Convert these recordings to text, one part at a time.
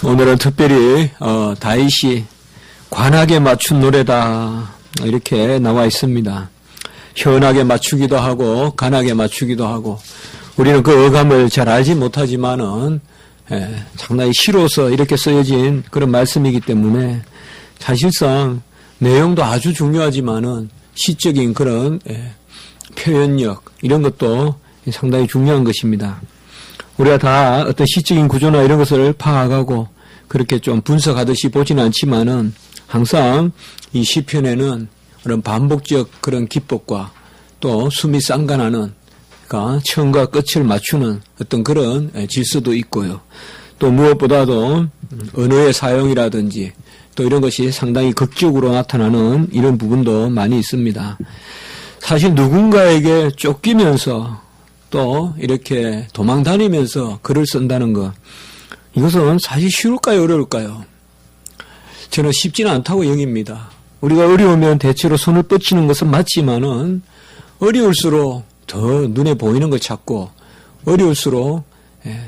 오늘은 특별히 다윗이 관하게 맞춘 노래다 이렇게 나와 있습니다. 현하게 맞추기도 하고 간하게 맞추기도 하고 우리는 그 어감을 잘 알지 못하지만은 상당히 시로서 이렇게 쓰여진 그런 말씀이기 때문에 사실상 내용도 아주 중요하지만은 시적인 그런 표현력 이런 것도 상당히 중요한 것입니다. 우리가 다 어떤 시적인 구조나 이런 것을 파악하고 그렇게 좀 분석하듯이 보지는 않지만은 항상 이 시편에는 그런 반복적 그런 기법과 또 숨이 쌍간하는 그러니까 처음과 끝을 맞추는 어떤 그런 질서도 있고요. 또 무엇보다도 언어의 사용이라든지 또 이런 것이 상당히 극적으로 나타나는 이런 부분도 많이 있습니다. 사실 누군가에게 쫓기면서 또 이렇게 도망 다니면서 글을 쓴다는 것 이것은 사실 쉬울까요 어려울까요? 저는 쉽지는 않다고 여깁니다. 우리가 어려우면 대체로 손을 뻗치는 것은 맞지만은 어려울수록 더 눈에 보이는 걸 찾고 어려울수록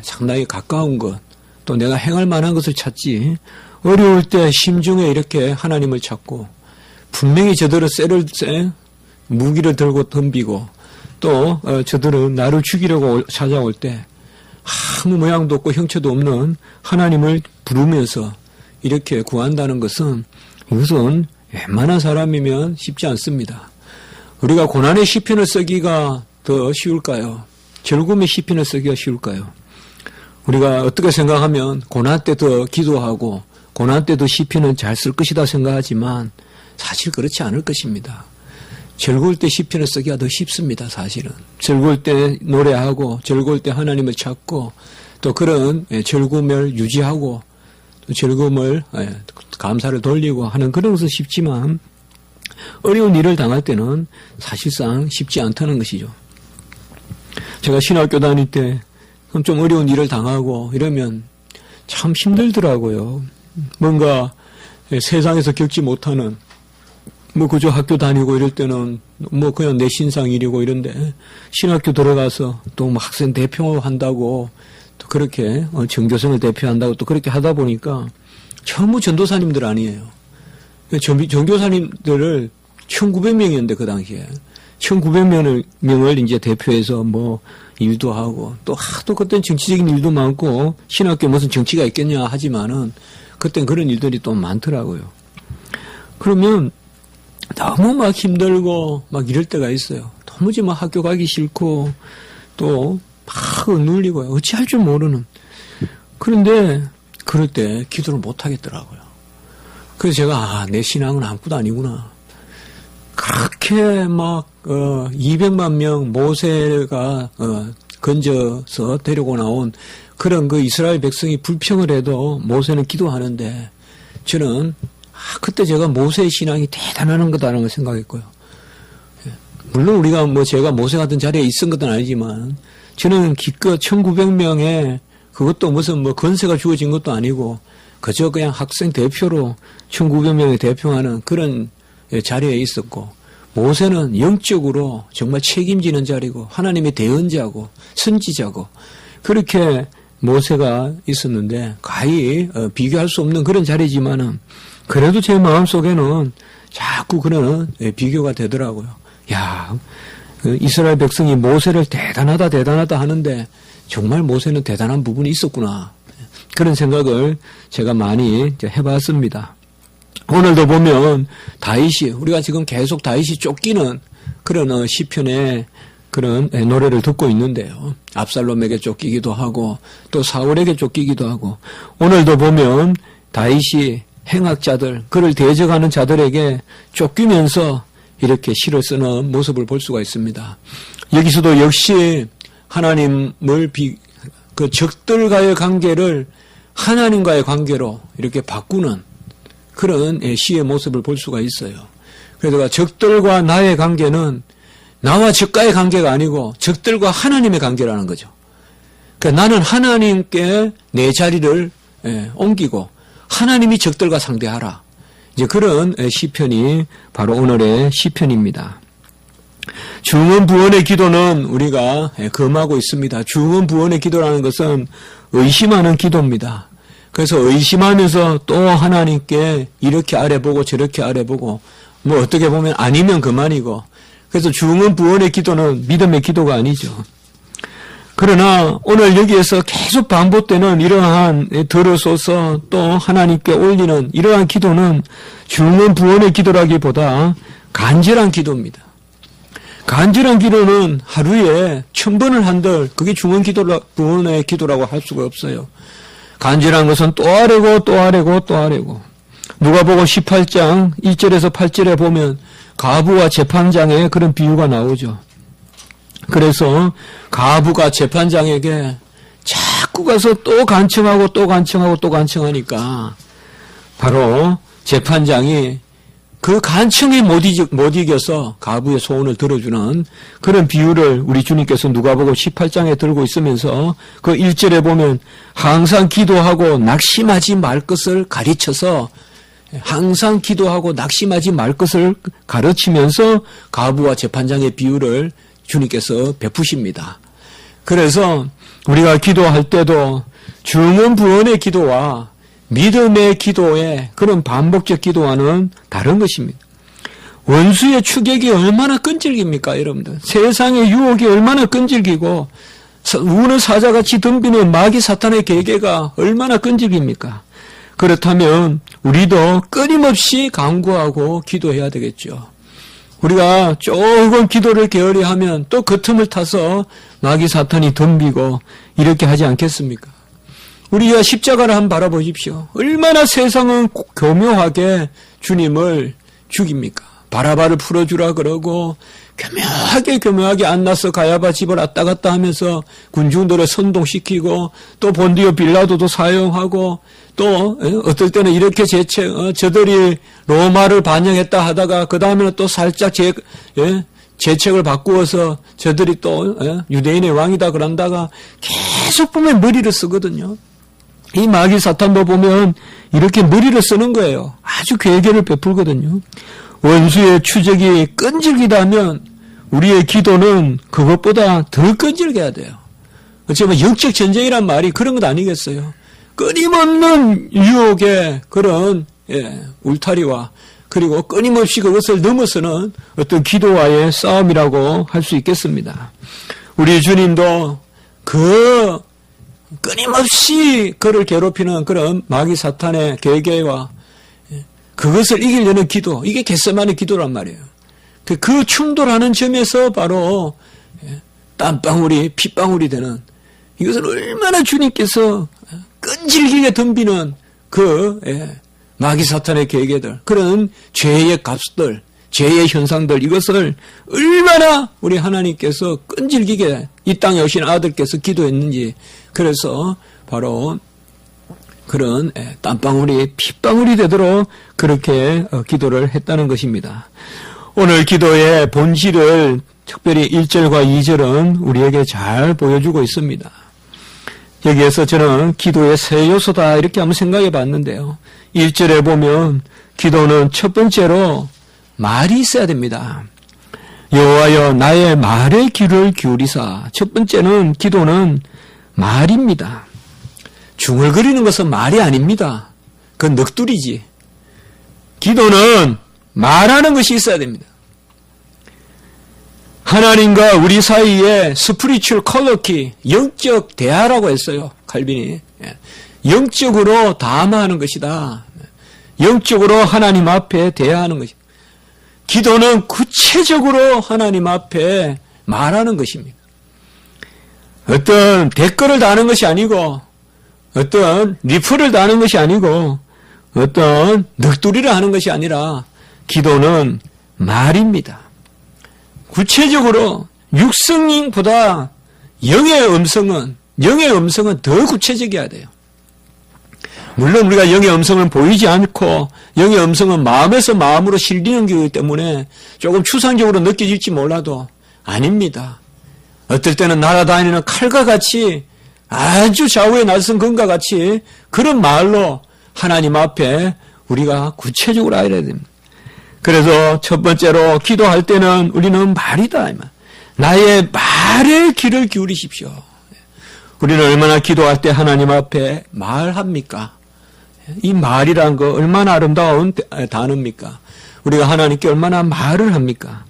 상당히 가까운 것 또 내가 행할 만한 것을 찾지 어려울 때 심중에 이렇게 하나님을 찾고 분명히 저들은 무기를 들고 덤비고 또 저들은 나를 죽이려고 찾아올 때 아무 모양도 없고 형체도 없는 하나님을 부르면서 이렇게 구한다는 것은 이것은 웬만한 사람이면 쉽지 않습니다. 우리가 고난의 시편을 쓰기가 더 쉬울까요? 즐거움의 시편을 쓰기가 쉬울까요? 우리가 어떻게 생각하면 고난 때 더 기도하고 고난 때도 시편은 잘 쓸 것이다 생각하지만 사실 그렇지 않을 것입니다. 즐거울 때 시편을 쓰기가 더 쉽습니다. 사실은. 즐거울 때 노래하고 즐거울 때 하나님을 찾고 또 그런 즐거움을 유지하고 또 즐거움을 감사를 돌리고 하는 그런 것은 쉽지만 어려운 일을 당할 때는 사실상 쉽지 않다는 것이죠. 제가 신학교 다닐 때 좀 어려운 일을 당하고 이러면 참 힘들더라고요. 뭔가 세상에서 겪지 못하는 그저 학교 다니고 이럴 때는 그냥 내 신상 일이고 이런데 신학교 들어가서 또 학생 대표한다고 또 그렇게 전교생을 대표한다고 또 그렇게 하다 보니까 전부 전도사님들 아니에요. 전교사님들을 1900명이었는데 그 당시에 1900명을 이제 대표해서 일도 하고 또 그땐 정치적인 일도 많고 신학교 무슨 정치가 있겠냐 하지만은 그땐 그런 일들이 또 많더라고요. 그러면 너무 막 힘들고 막 이럴 때가 있어요. 도무지 막 학교 가기 싫고 또 막 억눌리고 어찌할 줄 모르는. 그런데 그럴 때 기도를 못 하겠더라고요. 그래서 제가 내 신앙은 아무것도 아니구나. 그렇게 막 200만 명 모세가 건져서 데리고 나온 그런 그 이스라엘 백성이 불평을 해도 모세는 기도하는데 저는 그때 제가 모세의 신앙이 대단한 거다라는 걸 생각했고요. 물론 우리가 제가 모세 같은 자리에 있은 것은 아니지만 저는 기껏 1900명에 그것도 무슨 건세가 주어진 것도 아니고 그저 그냥 학생 대표로 1900명을 대표하는 그런 자리에 있었고 모세는 영적으로 정말 책임지는 자리고 하나님의 대언자고 선지자고 그렇게 모세가 있었는데 가히 비교할 수 없는 그런 자리지만은 그래도 제 마음속에는 자꾸 그런 비교가 되더라고요. 야, 이스라엘 백성이 모세를 대단하다 하는데 정말 모세는 대단한 부분이 있었구나. 그런 생각을 제가 많이 해봤습니다. 오늘도 보면 다윗이 우리가 지금 계속 다윗이 쫓기는 그런 시편의 그런 노래를 듣고 있는데요. 압살롬에게 쫓기기도 하고 또 사울에게 쫓기기도 하고 오늘도 보면 다윗이 행악자들 그를 대적하는 자들에게 쫓기면서 이렇게 시를 쓰는 모습을 볼 수가 있습니다. 여기서도 역시 하나님을 그 적들과의 관계를 하나님과의 관계로 이렇게 바꾸는 그런 시의 모습을 볼 수가 있어요. 그래서 적들과 나의 관계는 나와 적과의 관계가 아니고 적들과 하나님의 관계라는 거죠. 그러니까 나는 하나님께 내 자리를 옮기고 하나님이 적들과 상대하라. 이제 그런 시편이 바로 오늘의 시편입니다. 중언부언의 기도는 우리가 금하고 있습니다. 중언부언의 기도라는 것은 의심하는 기도입니다. 그래서 의심하면서 또 하나님께 이렇게 아뢰보고 저렇게 아뢰보고 뭐 어떻게 보면 아니면 그만이고, 그래서 중언부언의 기도는 믿음의 기도가 아니죠. 그러나 오늘 여기에서 계속 반복되는 이러한 들어서서 또 하나님께 올리는 이러한 기도는 중언부언의 기도라기보다 간절한 기도입니다. 간절한 기도는 하루에 1000번을 한들 그게 중언부언의 기도라고 할 수가 없어요. 간절한 것은 또 아뢰고 또 아뢰고 또 아뢰고. 누가복음 18장 1절에서 8절에 보면 가부와 재판장의 그런 비유가 나오죠. 그래서 가부가 재판장에게 자꾸 가서 또 간청하고 또 간청하고 또 간청하니까 바로 재판장이 그 간청에 못 이겨서 가부의 소원을 들어주는 그런 비유를 우리 주님께서 누가복음 18장에 들고 있으면서 그 1절에 보면 항상 기도하고 낙심하지 말 것을 가르쳐서, 항상 기도하고 낙심하지 말 것을 가르치면서 가부와 재판장의 비유를 주님께서 베푸십니다. 그래서 우리가 기도할 때도 중언부언의 기도와 믿음의 기도의 그런 반복적 기도와는 다른 것입니다. 원수의 추격이 얼마나 끈질깁니까, 여러분들? 세상의 유혹이 얼마나 끈질기고 우는 사자같이 덤비는 마귀 사탄의 계계가 얼마나 끈질깁니까? 그렇다면 우리도 끊임없이 간구하고 기도해야 되겠죠. 우리가 조금 기도를 게을리 하면 또 그 틈을 타서 마귀 사탄이 덤비고 이렇게 하지 않겠습니까? 우리가 십자가를 한번 바라보십시오. 얼마나 세상은 교묘하게 주님을 죽입니까? 바라바를 풀어주라 그러고 교묘하게 안나서 가야바 집을 왔다 갔다 하면서 군중들을 선동시키고 또 본디오 빌라도도 사용하고 또 어떨 때는 이렇게 저들이 로마를 반영했다 하다가 그 다음에는 또 살짝 재책을 바꾸어서 저들이 또 유대인의 왕이다 그런다가 계속 보면 머리를 쓰거든요. 이 마귀 사탄도 보면 이렇게 머리를 쓰는 거예요. 아주 괴계를 베풀거든요. 원수의 추적이 끈질기다면 우리의 기도는 그것보다 더 끈질겨야 돼요. 어쩌면 영적 전쟁이란 말이 그런 것 아니겠어요. 끊임없는 유혹의 그런 울타리와 그리고 끊임없이 그것을 넘어서는 어떤 기도와의 싸움이라고 할 수 있겠습니다. 우리 주님도 그 끊임없이 그를 괴롭히는 그런 마귀 사탄의 계계와 그것을 이기려는 기도, 이게 겟세마네 기도란 말이에요. 그 충돌하는 점에서 바로 땀방울이 핏방울이 되는, 이것을 얼마나 주님께서 끈질기게 덤비는 그 마귀 사탄의 계계들, 그런 죄의 값들, 죄의 현상들, 이것을 얼마나 우리 하나님께서 끈질기게 이 땅에 오신 아들께서 기도했는지, 그래서 바로 그런 땀방울이 핏방울이 되도록 그렇게 기도를 했다는 것입니다. 오늘 기도의 본질을 특별히 1절과 2절은 우리에게 잘 보여주고 있습니다. 여기에서 저는 기도의 세 요소다 이렇게 한번 생각해 봤는데요. 1절에 보면 기도는 첫 번째로 말이 있어야 됩니다. 여호와여 나의 말에 귀를 기울이사. 첫 번째는 기도는 말입니다. 중얼거리는 것은 말이 아닙니다. 그건 넋두리지. 기도는 말하는 것이 있어야 됩니다. 하나님과 우리 사이에 스피리추얼 컬러키, 영적 대화라고 했어요. 칼빈이. 영적으로 담화하는 것이다. 영적으로 하나님 앞에 대화하는 것이다. 기도는 구체적으로 하나님 앞에 말하는 것입니다. 어떤 댓글을 다는 것이 아니고 어떤 리플을 다는 것이 아니고 어떤 넋두리를 하는 것이 아니라 기도는 말입니다. 구체적으로 육성보다 영의 음성은 더 구체적이어야 돼요. 물론 우리가 영의 음성은 보이지 않고 영의 음성은 마음에서 마음으로 실리는 거기 때문에 조금 추상적으로 느껴질지 몰라도 아닙니다. 어떨 때는 날아다니는 칼과 같이 아주 좌우에 날선 검과 같이 그런 말로 하나님 앞에 우리가 구체적으로 알아야 됩니다. 그래서 첫 번째로 기도할 때는 우리는 말이다. 나의 말에 귀를 기울이십시오. 우리는 얼마나 기도할 때 하나님 앞에 말합니까? 이 말이란 거 얼마나 아름다운 단어입니까? 우리가 하나님께 얼마나 말을 합니까?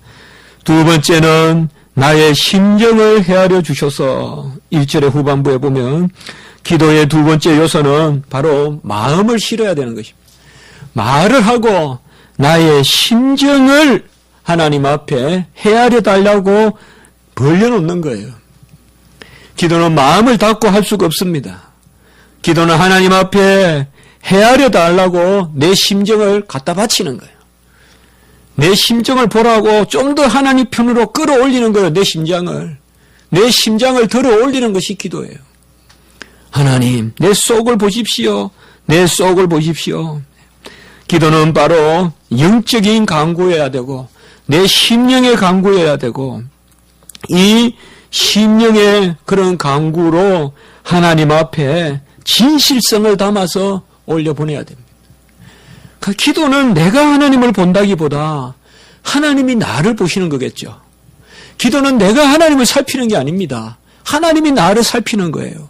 두 번째는 나의 심정을 헤아려 주셔서 1절의 후반부에 보면 기도의 두 번째 요소는 바로 마음을 실어야 되는 것입니다. 말을 하고 나의 심정을 하나님 앞에 헤아려 달라고 벌려놓는 거예요. 기도는 마음을 닫고 할 수가 없습니다. 기도는 하나님 앞에 헤아려 달라고 내 심정을 갖다 바치는 거예요. 내 심정을 보라고 좀 더 하나님 편으로 끌어올리는 거예요. 내 심장을 들어 올리는 것이 기도예요. 하나님, 내 속을 보십시오. 내 속을 보십시오. 기도는 바로 영적인 간구여야 되고 내 심령의 간구여야 되고 이 심령의 그런 간구로 하나님 앞에 진실성을 담아서 올려보내야 됩니다. 그 기도는 내가 하나님을 본다기보다 하나님이 나를 보시는 거겠죠. 기도는 내가 하나님을 살피는 게 아닙니다. 하나님이 나를 살피는 거예요.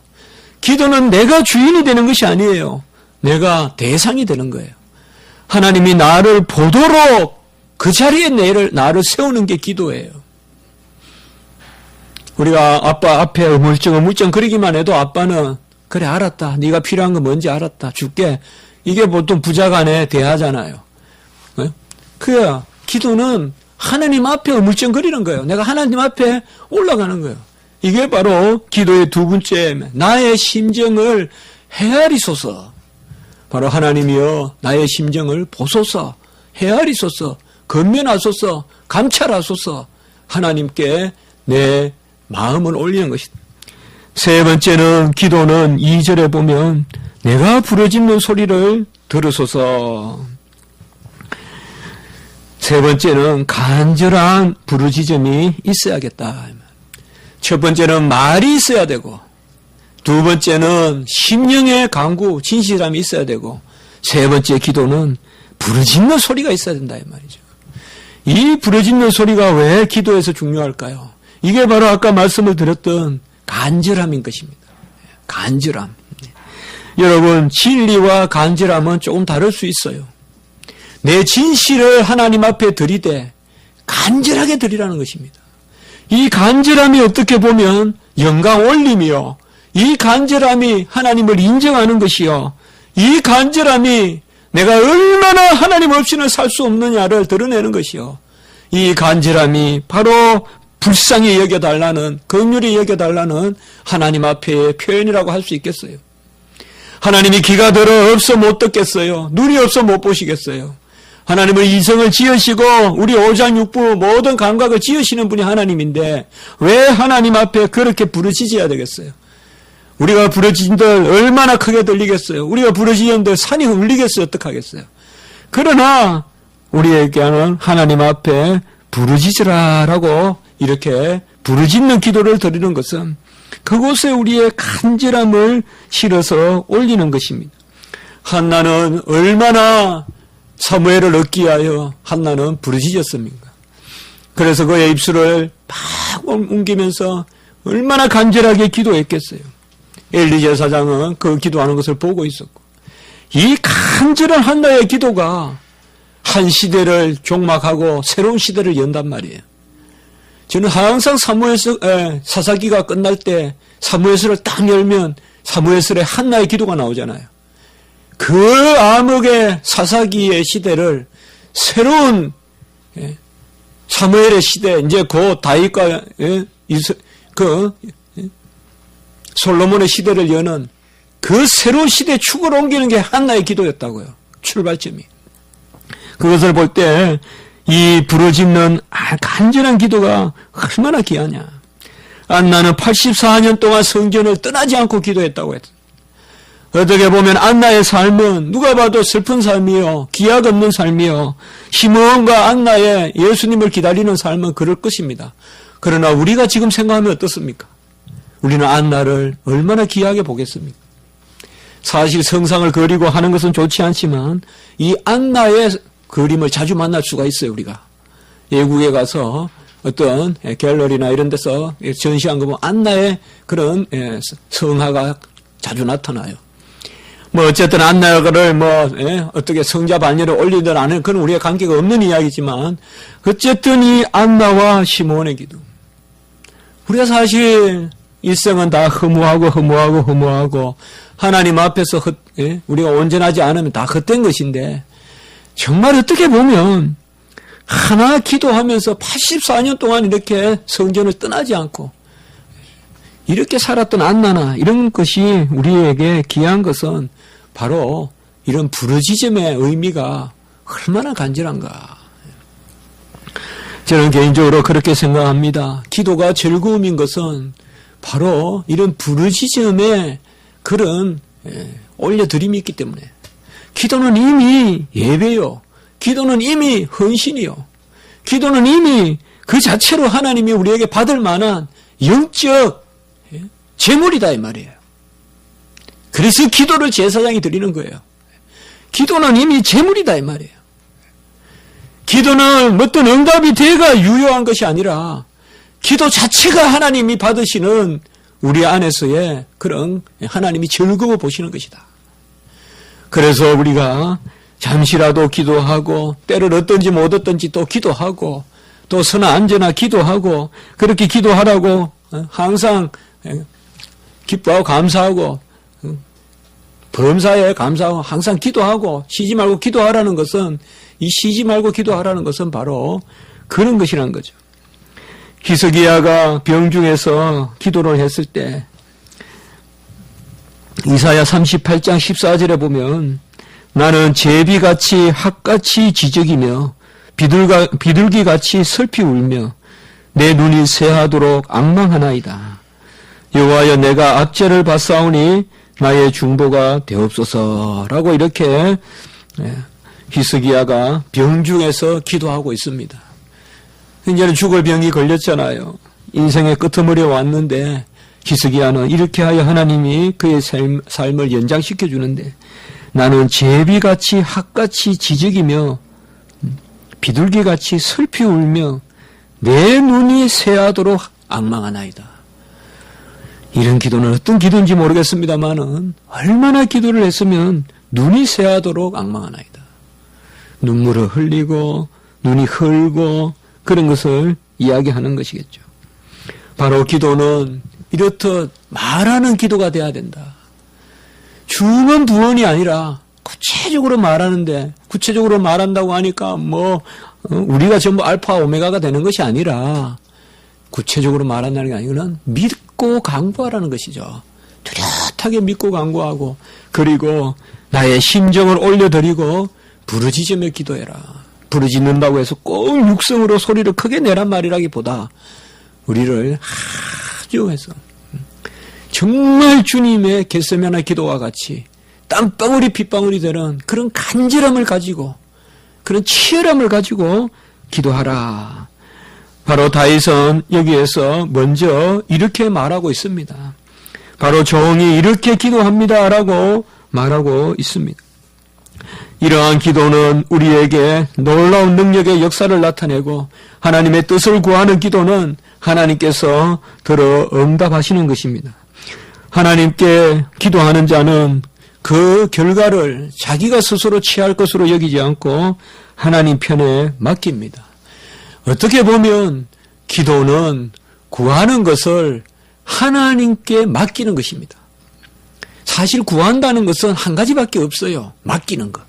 기도는 내가 주인이 되는 것이 아니에요. 내가 대상이 되는 거예요. 하나님이 나를 보도록 그 자리에 나를 세우는 게 기도예요. 우리가 아빠 앞에 어물쩡 그러기만 해도 아빠는 그래 알았다. 네가 필요한 거 뭔지 알았다. 줄게. 이게 보통 부자간에 대하잖아요. 그야 기도는 하나님 앞에 어물쩡거리는 거예요. 내가 하나님 앞에 올라가는 거예요. 이게 바로 기도의 두 번째, 나의 심정을 헤아리소서. 바로 하나님이여 나의 심정을 보소서, 헤아리소서, 건면하소서, 감찰하소서. 하나님께 내 마음을 올리는 것이다. 세 번째는 기도는 2절에 보면 내가 부르짖는 소리를 들으소서. 세 번째는 간절한 부르짖음이 있어야겠다. 첫 번째는 말이 있어야 되고 두 번째는 심령의 간구, 진실함이 있어야 되고 세 번째 기도는 부르짖는 소리가 있어야 된다 이 말이죠. 이 부르짖는 소리가 왜 기도에서 중요할까요? 이게 바로 아까 말씀을 드렸던 간절함인 것입니다. 간절함. 여러분, 진리와 간절함은 조금 다를 수 있어요. 내 진실을 하나님 앞에 드리되 간절하게 드리라는 것입니다. 이 간절함이 어떻게 보면 영광 올림이요. 이 간절함이 하나님을 인정하는 것이요. 이 간절함이 내가 얼마나 하나님 없이는 살 수 없느냐를 드러내는 것이요. 이 간절함이 바로 불쌍히 여겨달라는, 긍휼히 여겨달라는 하나님 앞에의 표현이라고 할 수 있겠어요. 하나님이 귀가 들어 없어 못 듣겠어요. 눈이 없어 못 보시겠어요. 하나님은 이성을 지으시고 우리 오장육부 모든 감각을 지으시는 분이 하나님인데 왜 하나님 앞에 그렇게 부르짖어야 되겠어요? 우리가 부르짖은들 얼마나 크게 들리겠어요? 우리가 부르짖은들 산이 울리겠어요? 어떡하겠어요? 그러나 우리에게는 하나님 앞에 부르짖으라라고 이렇게 부르짖는 기도를 드리는 것은 그곳에 우리의 간절함을 실어서 올리는 것입니다. 한나는 얼마나 사무엘을 얻기 위하여 한나는 부르짖었습니까? 그래서 그의 입술을 막 옮기면서 얼마나 간절하게 기도했겠어요. 엘리 제사장은 그 기도하는 것을 보고 있었고 이 간절한 한나의 기도가 한 시대를 종막하고 새로운 시대를 연단 말이에요. 저는 항상 사사기가 끝날 때 사무엘서를 딱 열면 사무엘서에 한나의 기도가 나오잖아요. 그 암흑의 사사기의 시대를 새로운 사무엘의 시대, 이제 곧 다윗과 솔로몬의 시대를 여는 그 새로운 시대의 축을 옮기는 게 한나의 기도였다고요. 출발점이. 그것을 볼 때 이 부르짖는 간절한 기도가 얼마나 귀하냐. 안나는 84년 동안 성전을 떠나지 않고 기도했다고 했다. 어떻게 보면 안나의 삶은 누가 봐도 슬픈 삶이요, 기약 없는 삶이요, 시므온과 안나의 예수님을 기다리는 삶은 그럴 것입니다. 그러나 우리가 지금 생각하면 어떻습니까? 우리는 안나를 얼마나 귀하게 보겠습니까? 사실 성상을 그리고 하는 것은 좋지 않지만 이 안나의 그림을 자주 만날 수가 있어요. 우리가 외국에 가서 어떤 갤러리나 이런 데서 전시한 거 보면 안나의 그런 성화가 자주 나타나요. 뭐 어쨌든 안나를 어떻게 성자 반열에 올리든 안 해, 그건 우리가 관계가 없는 이야기지만 어쨌든 이 안나와 시몬의 기도, 우리가 사실 일생은 다 허무하고 하나님 앞에서 우리가 온전하지 않으면 다 헛된 것인데, 정말 어떻게 보면 하나 기도하면서 84년 동안 이렇게 성전을 떠나지 않고 이렇게 살았던 안나나 이런 것이 우리에게 귀한 것은 바로 이런 부르짖음의 의미가 얼마나 간절한가. 저는 개인적으로 그렇게 생각합니다. 기도가 즐거움인 것은 바로 이런 부르짖음의 그런 올려드림이 있기 때문에, 기도는 이미 예배요, 기도는 이미 헌신이요, 기도는 이미 그 자체로 하나님이 우리에게 받을 만한 영적 제물이다 이 말이에요. 그래서 기도를 제사장이 드리는 거예요. 기도는 이미 제물이다 이 말이에요. 기도는 어떤 응답이 돼가 유효한 것이 아니라 기도 자체가 하나님이 받으시는 우리 안에서의 그런 하나님이 즐거워 보시는 것이다. 그래서 우리가 잠시라도 기도하고, 때를 얻든지 못 얻든지 또 기도하고, 또 서나 앉으나 기도하고, 그렇게 기도하라고 항상 기뻐하고 감사하고, 범사에 감사하고 항상 기도하고, 쉬지 말고 기도하라는 것은, 이 쉬지 말고 기도하라는 것은 바로 그런 것이라는 거죠. 히스기야가 병중에서 기도를 했을 때 이사야 38장 14절에 보면, 나는 제비같이 핫같이 지적이며 비둘기같이 슬피 울며 내 눈이 새하도록 앙망하나이다. 여호와여, 내가 압제를 받사오니 나의 중보가 되옵소서라고 이렇게 히스기야가 병중에서 기도하고 있습니다. 이제는 죽을 병이 걸렸잖아요. 인생의 끄트머리에 왔는데 히스기야는 이렇게 하여 하나님이 그의 삶을 연장시켜 주는데, 나는 제비같이 핫같이 지적이며 비둘기같이 슬피 울며 내 눈이 새하도록 앙망하나이다. 이런 기도는 어떤 기도인지 모르겠습니다만은 얼마나 기도를 했으면 눈이 새하도록 앙망하나이다. 눈물을 흘리고 눈이 흘고 그런 것을 이야기하는 것이겠죠. 바로 기도는 이렇듯 말하는 기도가 돼야 된다. 주문 부언이 아니라 구체적으로 말하는데, 구체적으로 말한다고 하니까 우리가 전부 알파 오메가가 되는 것이 아니라 구체적으로 말한다는 게 아니고는 믿고 강구하라는 것이죠. 뚜렷하게 믿고 강구하고, 그리고 나의 심정을 올려드리고 부르짖으며 기도해라. 부르짖는다고 해서 꼭 육성으로 소리를 크게 내란 말이라기보다 우리를 아주 해서 정말 주님의 겟세마네 기도와 같이 땀방울이 핏방울이 되는 그런 간절함을 가지고, 그런 치열함을 가지고 기도하라. 바로 다윗은 여기에서 먼저 이렇게 말하고 있습니다. 바로 종이 이렇게 기도합니다라고 말하고 있습니다. 이러한 기도는 우리에게 놀라운 능력의 역사를 나타내고, 하나님의 뜻을 구하는 기도는 하나님께서 들어 응답하시는 것입니다. 하나님께 기도하는 자는 그 결과를 자기가 스스로 취할 것으로 여기지 않고 하나님 편에 맡깁니다. 어떻게 보면 기도는 구하는 것을 하나님께 맡기는 것입니다. 사실 구한다는 것은 한 가지밖에 없어요. 맡기는 것.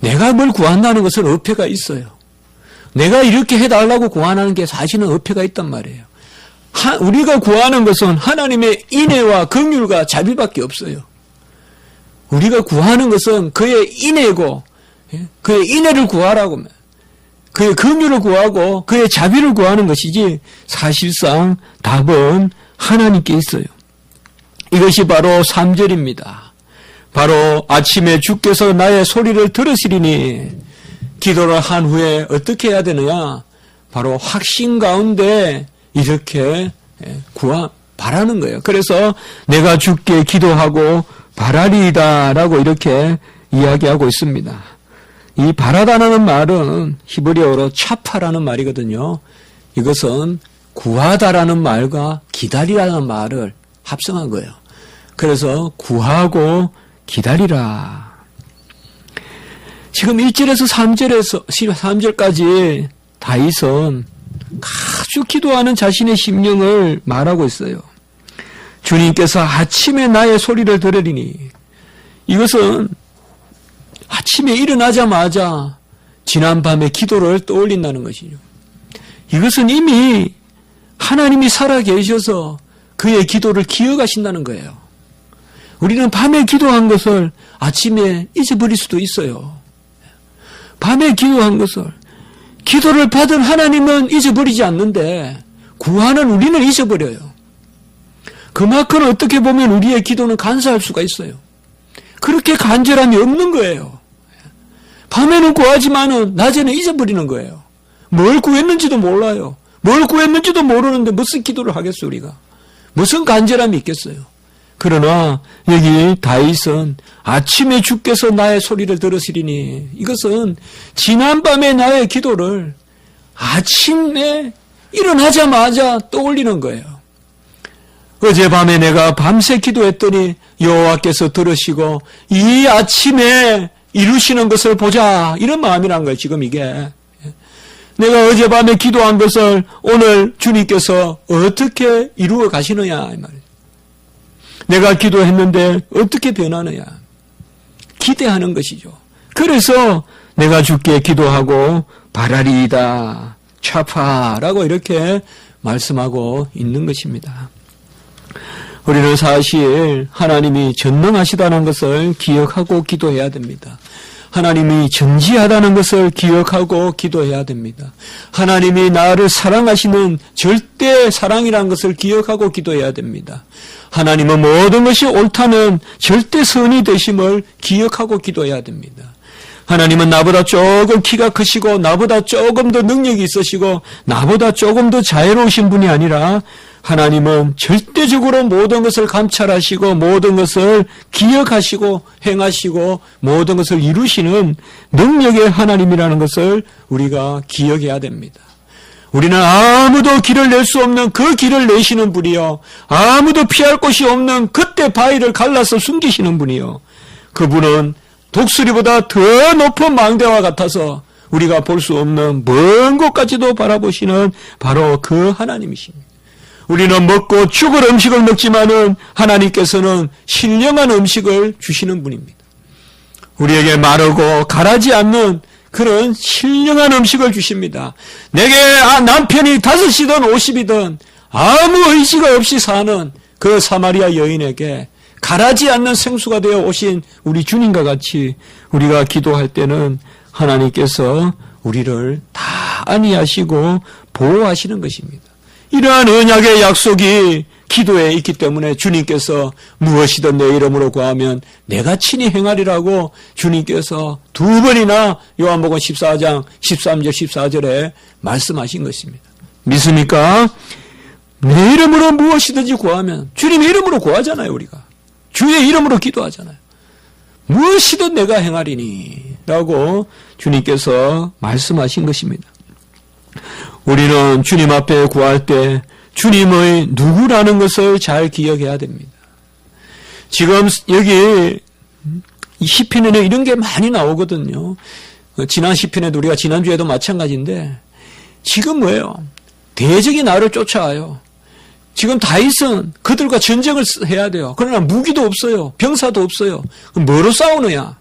내가 뭘 구한다는 것은 어폐가 있어요. 내가 이렇게 해달라고 구하는 게 사실은 어폐가 있단 말이에요. 우리가 구하는 것은 하나님의 인애와 긍휼과 자비밖에 없어요. 우리가 구하는 것은 그의 인애고, 그의 인애를 구하라고, 그의 긍휼을 구하고 그의 자비를 구하는 것이지, 사실상 답은 하나님께 있어요. 이것이 바로 3절입니다. 바로 아침에 주께서 나의 소리를 들으시리니, 기도를 한 후에 어떻게 해야 되느냐? 바로 확신 가운데 이렇게 바라는 거예요. 그래서 내가 주께 기도하고 바라리이다 라고 이렇게 이야기하고 있습니다. 이 바라다라는 말은 히브리어로 차파라는 말이거든요. 이것은 구하다라는 말과 기다리라는 말을 합성한 거예요. 그래서 구하고 기다리라. 지금 1절에서 3절까지 다윗은 아주 기도하는 자신의 심령을 말하고 있어요. 주님께서 아침에 나의 소리를 들으리니, 이것은 아침에 일어나자마자 지난밤의 기도를 떠올린다는 것이죠. 이것은 이미 하나님이 살아계셔서 그의 기도를 기억하신다는 거예요. 우리는 밤에 기도한 것을 아침에 잊어버릴 수도 있어요. 밤에 기도한 것을, 기도를 받은 하나님은 잊어버리지 않는데 구하는 우리는 잊어버려요. 그만큼 어떻게 보면 우리의 기도는 간사할 수가 있어요. 그렇게 간절함이 없는 거예요. 밤에는 구하지만은 낮에는 잊어버리는 거예요. 뭘 구했는지도 몰라요. 뭘 구했는지도 모르는데 무슨 기도를 하겠어요, 우리가. 무슨 간절함이 있겠어요. 그러나 여기 다윗은 아침에 주께서 나의 소리를 들으시리니, 이것은 지난밤에 나의 기도를 아침에 일어나자마자 떠올리는 거예요. 어젯밤에 내가 밤새 기도했더니 여호와께서 들으시고 이 아침에 이루시는 것을 보자, 이런 마음이란 거예요. 지금 이게 내가 어젯밤에 기도한 것을 오늘 주님께서 어떻게 이루어 가시느냐 이 말이에요. 내가 기도했는데 어떻게 변하느냐, 기대하는 것이죠. 그래서 내가 주께 기도하고 바라리이다 차파라고 이렇게 말씀하고 있는 것입니다. 우리는 사실 하나님이 전능하시다는 것을 기억하고 기도해야 됩니다. 하나님이 전지하다는 것을 기억하고 기도해야 됩니다. 하나님이 나를 사랑하시는 절대 사랑이라는 것을 기억하고 기도해야 됩니다. 하나님은 모든 것이 옳다는 절대 선이 되심을 기억하고 기도해야 됩니다. 하나님은 나보다 조금 키가 크시고 나보다 조금 더 능력이 있으시고 나보다 조금 더 자유로우신 분이 아니라 하나님은 절대적으로 모든 것을 감찰하시고 모든 것을 기억하시고 행하시고 모든 것을 이루시는 능력의 하나님이라는 것을 우리가 기억해야 됩니다. 우리는 아무도 길을 낼 수 없는 그 길을 내시는 분이요, 아무도 피할 곳이 없는 그때 바위를 갈라서 숨기시는 분이요, 그분은 독수리보다 더 높은 망대와 같아서 우리가 볼 수 없는 먼 곳까지도 바라보시는 바로 그 하나님이십니다. 우리는 먹고 죽을 음식을 먹지만은 하나님께서는 신령한 음식을 주시는 분입니다. 우리에게 마르고 가라지 않는 그런 신령한 음식을 주십니다. 내게 남편이 5이든 50이든 아무 의지가 없이 사는 그 사마리아 여인에게 가라지 않는 생수가 되어 오신 우리 주님과 같이 우리가 기도할 때는 하나님께서 우리를 다 안위하시고 보호하시는 것입니다. 이러한 언약의 약속이 기도에 있기 때문에 주님께서 무엇이든 내 이름으로 구하면 내가 친히 행하리라고 주님께서 2번이나 요한복음 14장 13절 14절에 말씀하신 것입니다. 믿습니까? 내 이름으로 무엇이든지 구하면, 주님의 이름으로 구하잖아요. 우리가 주의 이름으로 기도하잖아요. 무엇이든 내가 행하리니 라고 주님께서 말씀하신 것입니다. 우리는 주님 앞에 구할 때 주님의 누구라는 것을 잘 기억해야 됩니다. 지금 여기 시편에는 이런 게 많이 나오거든요. 지난 시편에도 우리가 지난주에도 마찬가지인데 지금 뭐예요? 대적이 나를 쫓아와요. 지금 다윗은 그들과 전쟁을 해야 돼요. 그러나 무기도 없어요. 병사도 없어요. 그럼 뭐로 싸우느냐?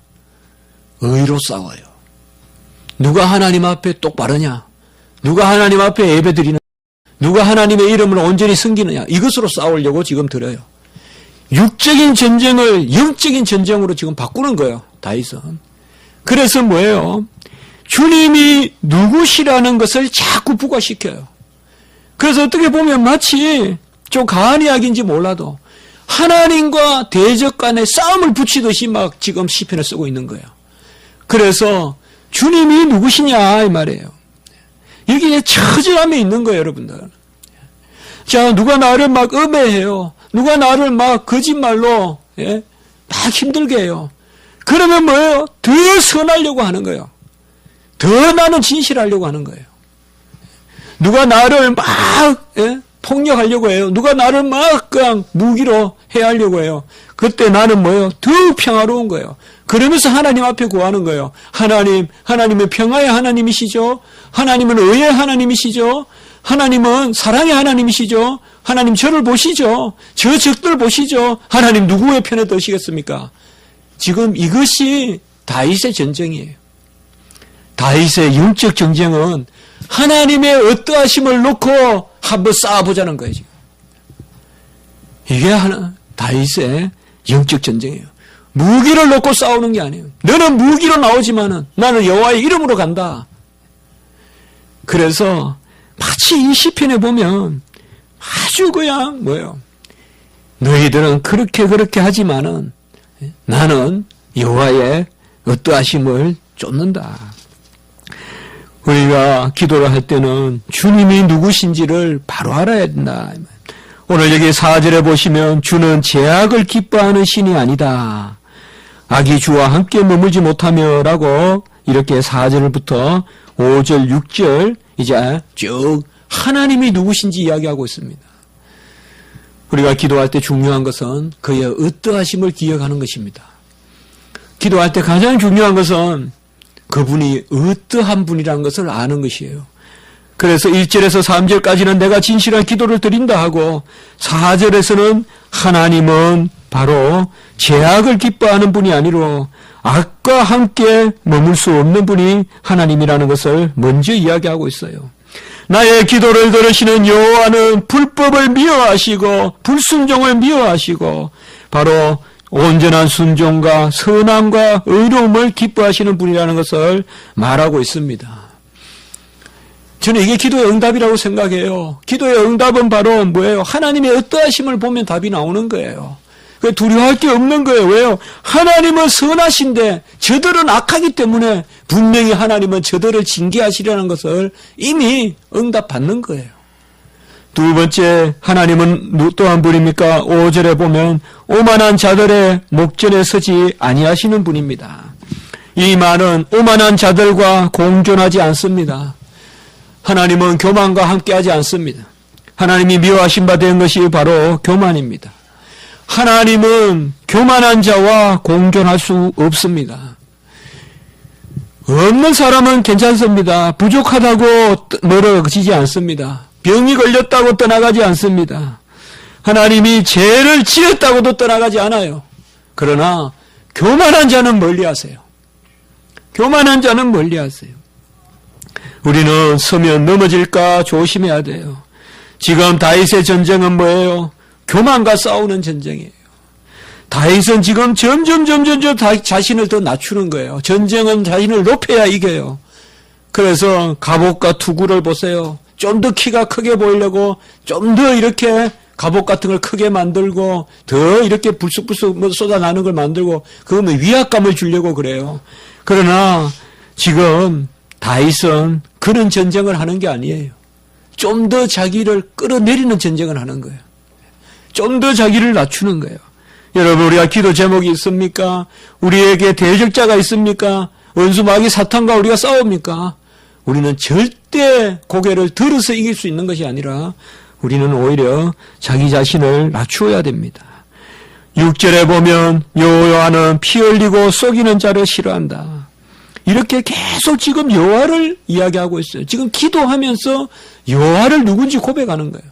의로 싸워요. 누가 하나님 앞에 똑바르냐? 누가 하나님 앞에 예배드리느냐? 누가 하나님의 이름을 온전히 섬기느냐? 이것으로 싸우려고 지금 들어요. 육적인 전쟁을 영적인 전쟁으로 지금 바꾸는 거예요. 다윗은. 그래서 뭐예요? 주님이 누구시라는 것을 자꾸 부과시켜요. 그래서 어떻게 보면 마치 좀 가한 이야기인지 몰라도 하나님과 대적 간의 싸움을 붙이듯이 막 지금 시편을 쓰고 있는 거예요. 그래서 주님이 누구시냐 이 말이에요. 여기에 처절함이 있는 거예요, 여러분들. 자, 누가 나를 막 음해해요. 누가 나를 막 거짓말로 막 힘들게 해요. 그러면 뭐예요? 더 선하려고 하는 거예요. 더 나는 진실하려고 하는 거예요. 누가 나를 막 폭력하려고 해요. 누가 나를 막 그냥 무기로 해하려고 해요. 그때 나는 뭐예요? 더욱 평화로운 거예요. 그러면서 하나님 앞에 구하는 거예요. 하나님은 평화의 하나님이시죠. 하나님은 의의 하나님이시죠. 하나님은 사랑의 하나님이시죠. 하나님 저를 보시죠. 저 적들 보시죠. 하나님 누구의 편에 드시겠습니까? 지금 이것이 다윗의 전쟁이에요. 다윗의 영적 전쟁은 하나님의 어떠하심을 놓고 한번 싸워보자는 거예요. 지금. 이게 다윗의 영적 전쟁이에요. 무기를 놓고 싸우는 게 아니에요. 너는 무기로 나오지만은 나는 여호와의 이름으로 간다. 그래서 마치 이 시편에 보면 아주 그냥 뭐예요? 너희들은 그렇게 하지만은 나는 여호와의 어떠하심을 쫓는다. 우리가 기도를 할 때는 주님이 누구신지를 바로 알아야 된다. 오늘 여기 4절에 보시면 주는 죄악을 기뻐하는 신이 아니다. 악이 주와 함께 머물지 못하며 라고 이렇게 4절부터 5절, 6절 이제 쭉 하나님이 누구신지 이야기하고 있습니다. 우리가 기도할 때 중요한 것은 그의 어떠하심을 기억하는 것입니다. 기도할 때 가장 중요한 것은 그분이 어떠한 분이라는 것을 아는 것이에요. 그래서 1절에서 3절까지는 내가 진실한 기도를 드린다 하고 4절에서는 하나님은 바로 죄악을 기뻐하는 분이 아니로 악과 함께 머물 수 없는 분이 하나님이라는 것을 먼저 이야기하고 있어요. 나의 기도를 들으시는 여호와는 불법을 미워하시고 불순종을 미워하시고 바로 온전한 순종과 선함과 의로움을 기뻐하시는 분이라는 것을 말하고 있습니다. 저는 이게 기도의 응답이라고 생각해요. 기도의 응답은 바로 뭐예요? 하나님의 어떠하심을 보면 답이 나오는 거예요. 두려워할 게 없는 거예요. 왜요? 하나님은 선하신데 저들은 악하기 때문에 분명히 하나님은 저들을 징계하시려는 것을 이미 응답받는 거예요. 두 번째, 하나님은 또한 분입니까? 5절에 보면 오만한 자들의 목전에 서지 아니하시는 분입니다. 이 말은 오만한 자들과 공존하지 않습니다. 하나님은 교만과 함께하지 않습니다. 하나님이 미워하신 바 된 것이 바로 교만입니다. 하나님은 교만한 자와 공존할 수 없습니다. 없는 사람은 괜찮습니다. 부족하다고 멀어지지 않습니다. 병이 걸렸다고 떠나가지 않습니다. 하나님이 죄를 지었다고도 떠나가지 않아요. 그러나 교만한 자는 멀리하세요. 교만한 자는 멀리하세요. 우리는 서면 넘어질까 조심해야 돼요. 지금 다윗의 전쟁은 뭐예요? 교만과 싸우는 전쟁이에요. 다윗은 지금 점점 자신을 더 낮추는 거예요. 전쟁은 자신을 높여야 이겨요. 그래서 갑옷과 투구를 보세요. 좀 더 키가 크게 보이려고 좀 더 이렇게 갑옷 같은 걸 크게 만들고 더 이렇게 불쑥불쑥 쏟아나는 걸 만들고 그러면 위압감을 주려고 그래요. 그러나 지금 다윗은 그런 전쟁을 하는 게 아니에요. 좀 더 자기를 끌어내리는 전쟁을 하는 거예요. 좀 더 자기를 낮추는 거예요. 여러분, 우리가 기도 제목이 있습니까? 우리에게 대적자가 있습니까? 원수 마귀 사탄과 우리가 싸웁니까? 우리는 절대 고개를 들어서 이길 수 있는 것이 아니라 우리는 오히려 자기 자신을 낮추어야 됩니다. 6절에 보면 여호와는 피 흘리고 속이는 자를 싫어한다. 이렇게 계속 지금 여호와를 이야기하고 있어요. 지금 기도하면서 여호와를 누군지 고백하는 거예요.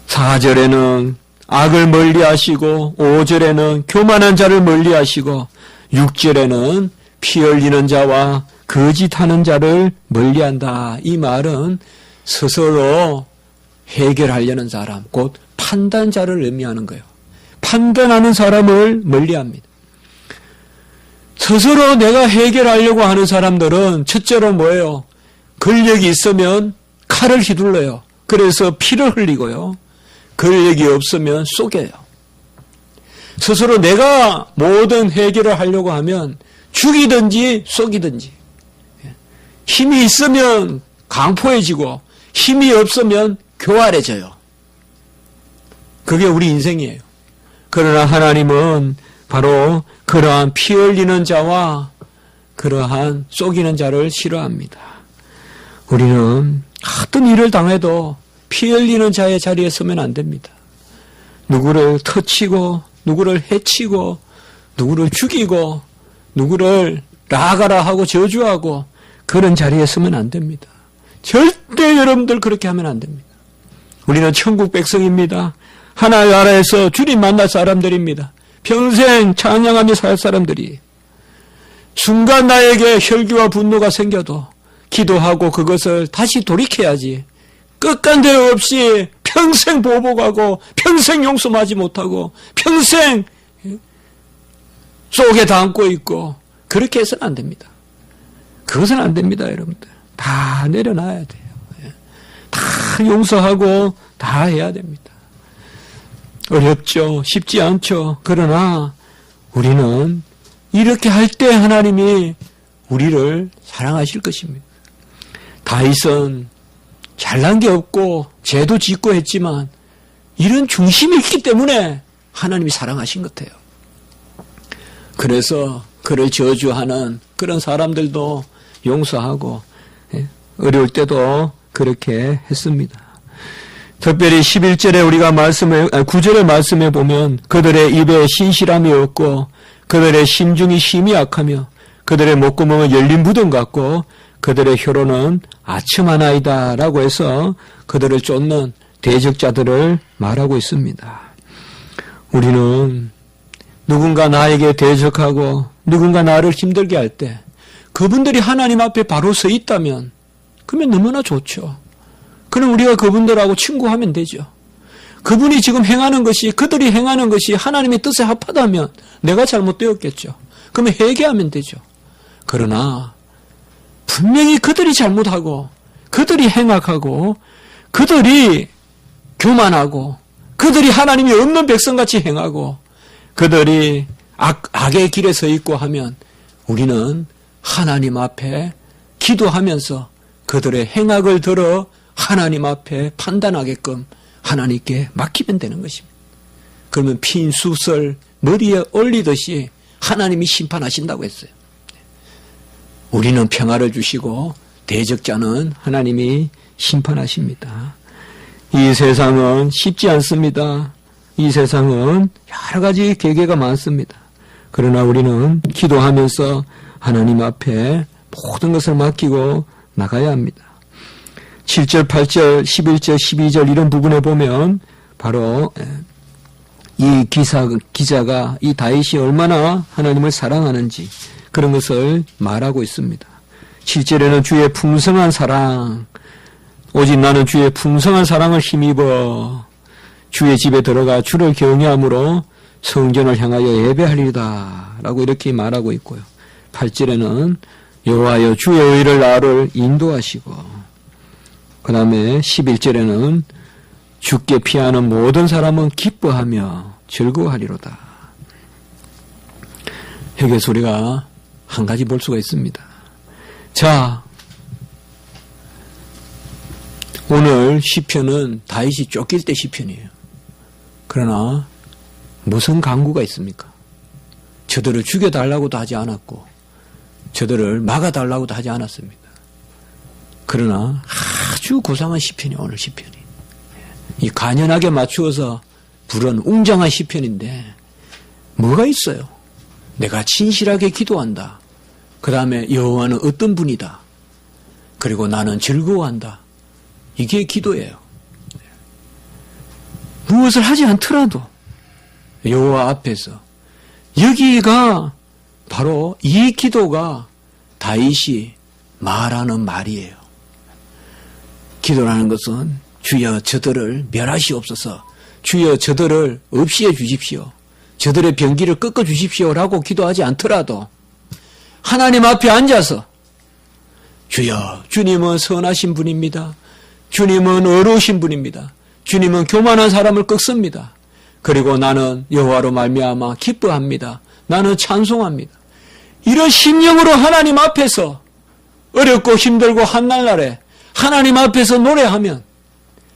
4절에는 악을 멀리하시고 5절에는 교만한 자를 멀리하시고 6절에는 피 흘리는 자와 거짓하는 자를 멀리한다. 이 말은 스스로 해결하려는 사람, 곧 판단자를 의미하는 거예요. 판단하는 사람을 멀리합니다. 스스로 내가 해결하려고 하는 사람들은 첫째로 뭐예요? 권력이 있으면 칼을 휘둘러요. 그래서 피를 흘리고요. 권력이 없으면 속여요. 스스로 내가 모든 해결을 하려고 하면 죽이든지 속이든지. 힘이 있으면 강포해지고 힘이 없으면 교활해져요. 그게 우리 인생이에요. 그러나 하나님은 바로 그러한 피 흘리는 자와 그러한 속이는 자를 싫어합니다. 우리는 어떤 일을 당해도 피 흘리는 자의 자리에 서면 안 됩니다. 누구를 터치고 누구를 해치고 누구를 죽이고 누구를 나가라 하고 저주하고 그런 자리에 서면 안 됩니다. 절대 여러분들 그렇게 하면 안 됩니다. 우리는 천국 백성입니다. 하나님 나라에서 주님 만날 사람들입니다. 평생 찬양하며 살 사람들이 순간 나에게 혈기와 분노가 생겨도 기도하고 그것을 다시 돌이켜야지. 끝간데요 없이 평생 보복하고 평생 용서하지 못하고 평생 속에 담고 있고 그렇게 해서는 안 됩니다. 그것은 안 됩니다, 여러분들. 다 내려놔야 돼요. 다 용서하고 다 해야 됩니다. 어렵죠. 쉽지 않죠. 그러나 우리는 이렇게 할 때 하나님이 우리를 사랑하실 것입니다. 다윗은 잘난 게 없고 죄도 짓고 했지만 이런 중심이 있기 때문에 하나님이 사랑하신 것 같아요. 그래서 그를 저주하는 그런 사람들도 용서하고 어려울 때도 그렇게 했습니다. 특별히 11절에 우리가 9절의 말씀에 보면 그들의 입에 신실함이 없고 그들의 심중이 심히 약하며 그들의 목구멍은 열린 무덤 같고 그들의 혀로는 아첨하나이다 라고 해서 그들을 쫓는 대적자들을 말하고 있습니다. 우리는 누군가 나에게 대적하고 누군가 나를 힘들게 할 때 그분들이 하나님 앞에 바로 서 있다면 그러면 너무나 좋죠. 그럼 우리가 그분들하고 친구하면 되죠. 그분이 지금 행하는 것이 그들이 행하는 것이 하나님의 뜻에 합하다면 내가 잘못되었겠죠. 그러면 회개하면 되죠. 그러나 분명히 그들이 잘못하고 그들이 행악하고 그들이 교만하고 그들이 하나님이 없는 백성같이 행하고 그들이 악의 길에 서 있고 하면 우리는 하나님 앞에 기도하면서 그들의 행악을 들어 하나님 앞에 판단하게끔 하나님께 맡기면 되는 것입니다. 그러면 핀 숯을 머리에 올리듯이 하나님이 심판하신다고 했어요. 우리는 평화를 주시고 대적자는 하나님이 심판하십니다. 이 세상은 쉽지 않습니다. 이 세상은 여러 가지 계계가 많습니다. 그러나 우리는 기도하면서 하나님 앞에 모든 것을 맡기고 나가야 합니다. 7절, 8절, 11절, 12절 이런 부분에 보면 바로 이 기자가 이 다윗이 얼마나 하나님을 사랑하는지 그런 것을 말하고 있습니다. 7절에는 주의 풍성한 사랑, 오직 나는 주의 풍성한 사랑을 힘입어 주의 집에 들어가 주를 경외함으로 성전을 향하여 예배하리이다 라고 이렇게 말하고 있고요. 8절에는 여호와여 주의 의를 나를 인도하시고 그 다음에 11절에는 주께 피하는 모든 사람은 기뻐하며 즐거워하리로다. 여기서 우리가 한 가지 볼 수가 있습니다. 자, 오늘 시편은 다윗이 쫓길 때 시편이에요. 그러나 무슨 강구가 있습니까? 저들을 죽여달라고도 하지 않았고 저들을 막아달라고도 하지 않았습니다. 그러나 아주 고상한 시편이에요. 오늘 시편이. 이 간연하게 맞추어서 부른 웅장한 시편인데 뭐가 있어요? 내가 진실하게 기도한다. 그 다음에 여호와는 어떤 분이다. 그리고 나는 즐거워한다. 이게 기도예요. 무엇을 하지 않더라도 여호와 앞에서 여기가 바로 이 기도가 다윗이 말하는 말이에요. 기도라는 것은 주여 저들을 멸하시옵소서, 주여 저들을 없이해 주십시오, 저들의 병기를 꺾어 주십시오라고 기도하지 않더라도 하나님 앞에 앉아서 주여 주님은 선하신 분입니다. 주님은 어려우신 분입니다. 주님은 교만한 사람을 꺾습니다. 그리고 나는 여호와로 말미암아 기뻐합니다. 나는 찬송합니다. 이런 심령으로 하나님 앞에서 어렵고 힘들고 한날날에 하나님 앞에서 노래하면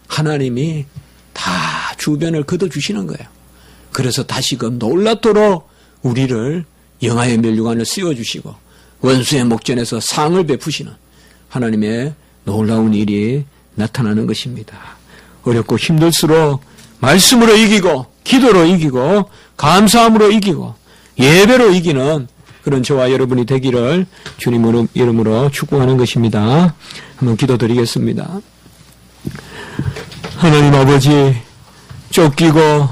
하나님이 다 주변을 걷어주시는 거예요. 그래서 다시금 놀랍도록 우리를 영화의 면류관을 씌워주시고 원수의 목전에서 상을 베푸시는 하나님의 놀라운 일이 나타나는 것입니다. 어렵고 힘들수록 말씀으로 이기고 기도로 이기고 감사함으로 이기고 예배로 이기는 그런 저와 여러분이 되기를 주님 이름으로 축복하는 것입니다. 한번 기도드리겠습니다. 하나님 아버지, 쫓기고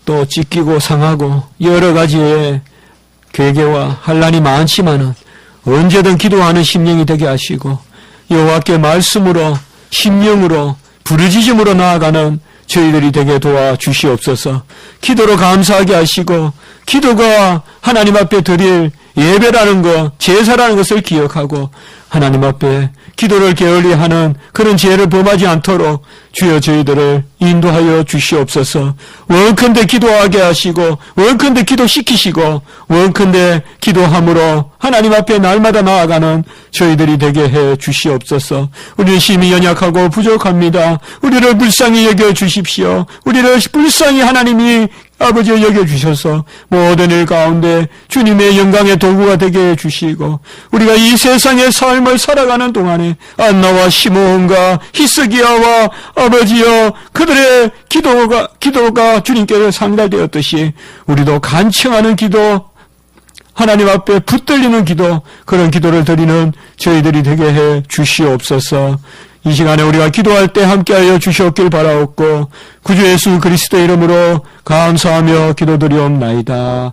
또 찢기고 상하고 여러 가지의 괴계와 환난이 많지만은 언제든 기도하는 심령이 되게 하시고 여호와께 말씀으로 심령으로 부르짖음으로 나아가는 저희들이 되게 도와주시옵소서. 기도로 감사하게 하시고 기도가 하나님 앞에 드릴 예배라는 것, 제사라는 것을 기억하고 하나님 앞에 기도를 게을리하는 그런 죄를 범하지 않도록 주여 저희들을 인도하여 주시옵소서. 원컨대 기도하게 하시고 원컨대 기도시키시고 원컨대 기도함으로 하나님 앞에 날마다 나아가는 저희들이 되게 해 주시옵소서. 우리는 심히 연약하고 부족합니다. 우리를 불쌍히 여겨 주십시오. 우리를 불쌍히 하나님이 아버지 여겨주셔서 모든 일 가운데 주님의 영광의 도구가 되게 해주시고 우리가 이 세상의 삶을 살아가는 동안에 안나와 시므온과 히스기야와 아버지여 그들의 기도가 주님께서 상달되었듯이 우리도 간청하는 기도 하나님 앞에 붙들리는 기도 그런 기도를 드리는 저희들이 되게 해 주시옵소서. 이 시간에 우리가 기도할 때 함께하여 주시옵길 바라옵고 구주 예수 그리스도의 이름으로 감사하며 기도드리옵나이다.